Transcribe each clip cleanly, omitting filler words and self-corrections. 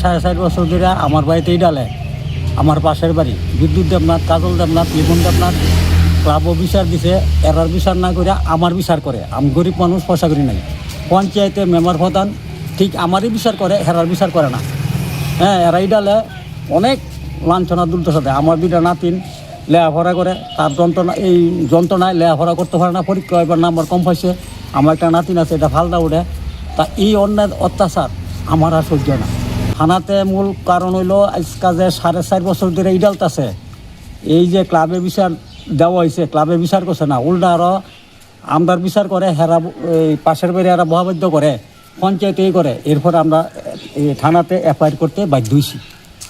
4.5 বছর ধরে আমার বাড়িতেই ডালে আমার পাশের বাড়ি বিদ্যুৎ দেবনাথ, কাজল দেবনাথ, লিপন দেবনাথ ক্লাবও বিচার দিছে, এরার বিচার না করে আমার বিচার করে। আমি গরিব মানুষ, পয়সা করি নাই। পঞ্চায়েতের মেম্বার প্রধান ঠিক আমারই বিচার করে, হেরার বিচার করে না। হ্যাঁ, এরাই ডালে অনেক লাঞ্ছনা দুর্দশা দেয়। আমার দুইটা নাতিন লেখাপড়া করে, তার এই যন্ত্রণায় লেখাপড়া করতে পারে না, পরীক্ষা এবার নাম্বার কম পাইছে। আমার একটা নাতিন আছে, এটা ফালদা উঠে। তা এই অন্যায় অত্যাচার আমার আর সহ্য না। থানাতে মূল কারণ হইল আজকা যে 4.5 বছর ধরে ইডালতাছে। এই যে ক্লাবে বিচার দেওয়া হয়েছে, ক্লাবে বিচার করছে না, উল্টা আরও আমদার বিচার করে, হেরা এই পাশের বাড়ি এরা বহাবাদ্য করে, পঞ্চায়েতেই করে। এরপর আমরা এই থানাতে এফআইআর করতে বাধ্য হয়েছি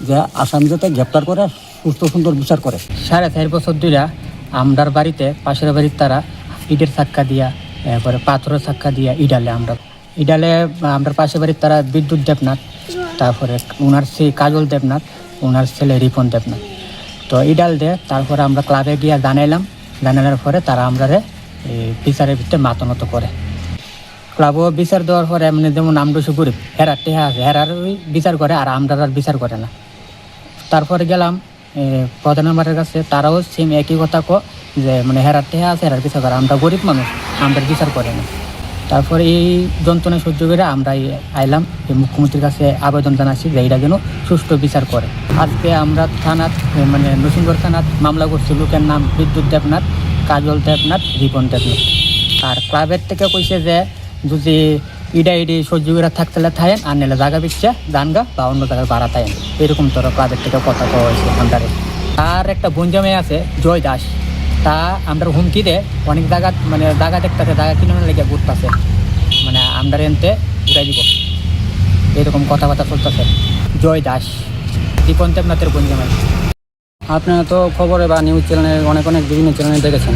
যে আসামি যাতে গ্রেপ্তার করে, সুস্থ সুন্দর বিচার করে। 4.5 বছর ধরে আমরার বাড়িতে পাশের বাড়ির তারা ইটের চাক্কা দিয়া, এরপরে পাথরের চাক্কা দিয়া ইডালে আমরা পাশের বাড়ির তারা বিদ্যুৎ দেবনাথ, তারপরে ওনার সেই কাজল দেবনাথ, ওনার ছেলে রিপন দেবনাথ। তো ইডাল দিয়ে তারপরে আমরা ক্লাবে গিয়ে জানানোর পরে তারা আমরারে বিচারের ভিতরে মাতনত করে। ক্লাবও বিচার দেওয়ার পরে এমনি যেমন আমরা গরিব, হেরার টেহা আছে, হেরার বিচার করে, আর আমরা আর বিচার করে না। তারপরে গেলাম প্রধান মেম্বারের কাছে, তারাও সেম একই কথা যে মানে হেরার টেহা আছে, হেরার বিচার করে, আমরা গরিব মানুষ, আমরা বিচার করে না। তারপরে এই যন্ত্রণা সহ্য করে আমরা আইলাম মুখ্যমন্ত্রীর কাছে আবেদন জানাচ্ছি যে এইটা যেন সুষ্ঠু বিচার করে। আজকে আমরা থানাত মানে নরসিংগড় থানাত মামলা করছি। লোকের নাম বিদ্যুৎ দেবনাথ, কাজল দেবনাথ, রিপন দেবনাথ। আর ক্লাবের থেকে কইছে যে যদি ইডি সহ্য করে থাকতে থাকেন, আর নিলে জায়গা পিচ্ছে দানগা বা অন্য জায়গায় ভাড়া থাকেন, এরকম তোর ক্লাবের থেকে কথা কওয়া হয়েছে আমাদের। আর একটা বঞ্জামে আছে জয় দাস, তা আমরা হুমকি দে অনেক জায়গা মানে জায়গা দেখতেছে, জায়গা কিনে লেগে ঘুরতেছে, মানে আমরা এনতে উড়াই দিব, এরকম কথাবার্তা চলতেছে। জয় দাস, দীপন দেবনাথের বঞ্জামাই। আপনারা তো খবরে বা নিউজ চ্যানেলে অনেক বিভিন্ন চ্যানেলে দেখেছেন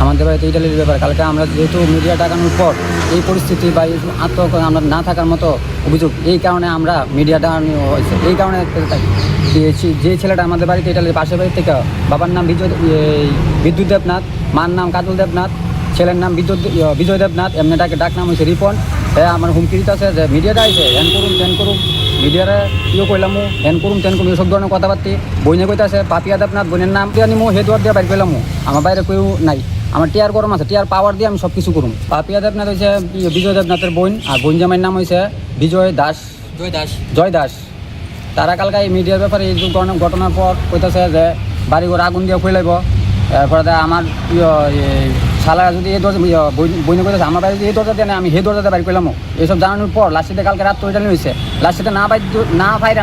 আমাদের বাড়িতে ইটালির ব্যাপারে। কালকে আমরা যেহেতু মিডিয়া ডাকানোর পর এই পরিস্থিতি বা এই আত্মহত্যা আমরা না থাকার মতো অভিযোগ, এই কারণে আমরা মিডিয়া ডাকানো হয়েছে। এই কারণে যে ছেলেটা আমাদের বাড়িতে ইটালির পাশের বাড়ি থেকে, বাবার নাম বিদ্যুৎ দেবনাথ, মার নাম কাজল দেবনাথ, ছেলের নাম বিজয় দেবনাথ, এমনিটাকে ডাক নাম হয়েছে রিপন। আমার হুমকি দিতে আছে যে মিডিয়াটা আইছে হ্যান করুন ত্যান করুন, মিডিয়ারে ইয়ে করলাম হ্যান করুন ত্যান করুন, এসব ধরনের কথাবার্তি। বইনে কইতাছে পাপিয়া দেবনাথ, বোনের নাম দিয়ে নিমো, হে দোয়ার দিয়ে বাইর করলাম। আমার বাইরে কেউ নাই, আমার টিয়ার গরম আছে, টিয়ার পাওয়ার দিয়ে আমি সব কিছু করুন। পাপিয়া দেবনাথ হয়েছে বিজয় দেবনাথের বোন, আর বোন জামাইয়ের নাম হয়েছে জয় দাস। তারা কালকে এই মিডিয়ার ব্যাপারে এই ঘটনার পর কইতাছে যে বাড়ি ঘর আগুন দিয়ে ফেলাইব। এরপরে আমার শালারা যদি এই দরজা বইনে কইতেছে আমার বাড়ি এই দরজা দিয়ে আমি হে দরজাতে বাইর করলাম। এইসব জানানোর পর লাস্টে কালকে রাত ওইটা হয়েছে, লাস্টে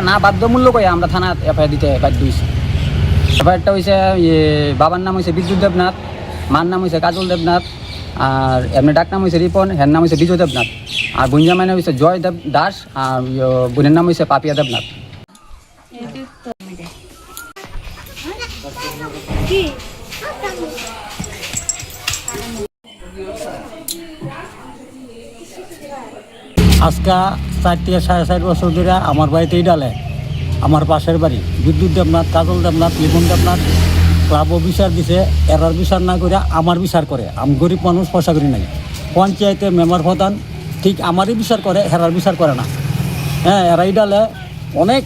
না বাধ্যমূল্য করে আমরা থানা এফআইআর দিতে বাধ্য হয়েছি। এফআইআরটা হয়েছে বাবার নাম হয়েছে বিদ্যুৎ দেবনাথ, মার নাম হয়েছে কাজল দেবনাথ, আর এমনি ডাক নাম হয়েছে রিপন, হের নাম হয়েছে বিজয় দেবনাথ, আর বোনজামাই নাম হয়েছে জয় দাস, আর বোনের নাম হয়েছে পাপিয়া দেবনাথ। আজকা 4 থেকে 4.5 বছর ধরে আমার বাড়িতেই ডালে আমার পাশের বাড়ি বিদ্যুৎ দেবনাথ, কাজল দেবনাথ, লিপন দেবনাথ ক্লাবও বিচার দিছে, এরার বিচার না করে আমার বিচার করে। আমি গরিব মানুষ, পয়সা করি নাই। পঞ্চায়েতের মেম্বার প্রধান ঠিক আমারই বিচার করে, হেরার বিচার করে না। হ্যাঁ, এরাই ডালে অনেক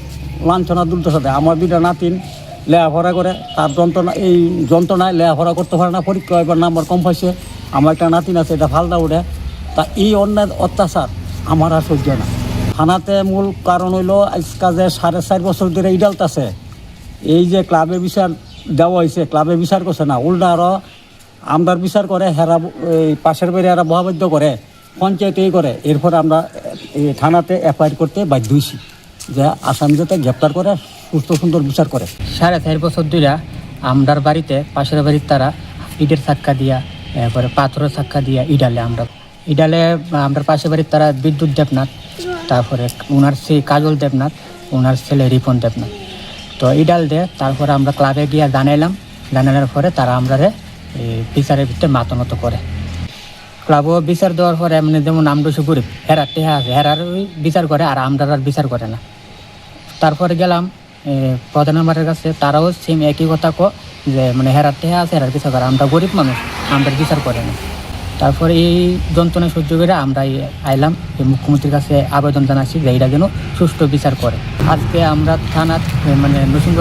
লাঞ্ছনা দুর্দশা দেয়। আমার দুইটা নাতিন লেখাপড়া করে, তার এই যন্ত্রণায় লেখাপড়া করতে পারে না, পরীক্ষা এবার নাম্বার কম পাইছে। আমার একটা নাতিন আছে, এটা ফালদা উঠে। তা এই অন্যায় অত্যাচার আমার আর সহ্য না। থানাতে মূল কারণ হইল আজকা যে 4.5 বছর ধরে ইডালতাছে। এই যে ক্লাবে বিচার দেওয়া হয়েছে, ক্লাবে বিচার করছে না, উল্টা আরও আমদার বিচার করে, হেরা এই পাশের বাড়ি এরা বহাবাদ্য করে, পঞ্চায়েতেই করে। এরপর আমরা এই থানাতে এফআইআর করতে বাধ্য হয়েছি যে আসামি যাতে গ্রেপ্তার করে, সুস্থ সুন্দর বিচার করে। 4.5 বছর ধরে আমরার বাড়িতে পাশের বাড়ির তারা ইটের চাক্কা দিয়া, এরপরে পাথরের চাক্কা দিয়া ইডালে আমরা পাশের বাড়ির তারা বিদ্যুৎ দেবনাথ, তারপরে ওনার সেই কাজল দেবনাথ, ওনার ছেলে রিপন দেবনাথ। তো ইডাল দিয়ে তারপরে আমরা ক্লাবে গিয়ে জানানোর পরে তারা আমরারে বিচারের ভিতরে মাতনত করে। ক্লাবও বিচার দেওয়ার পরে এমনি যেমন আমরা গরিব, হেরার টেহা আছে, হেরার বিচার করে, আর আমরা আর বিচার করে না। তারপরে গেলাম প্রধান মেম্বারের কাছে, তারাও সেম একই কথা যে মানে হেরার টেহা আছে, হেরার বিচার করে, আমরা গরিব মানুষ, আমরা বিচার করে না। তারপরে এই যন্ত্রণা সহ্য করে আমরা আইলাম এই মুখ্যমন্ত্রীর কাছে আবেদন জানাচ্ছি যে এটা যেন সুষ্ঠু বিচার করে। আজকে আমরা থানার মানে নরসিংগড়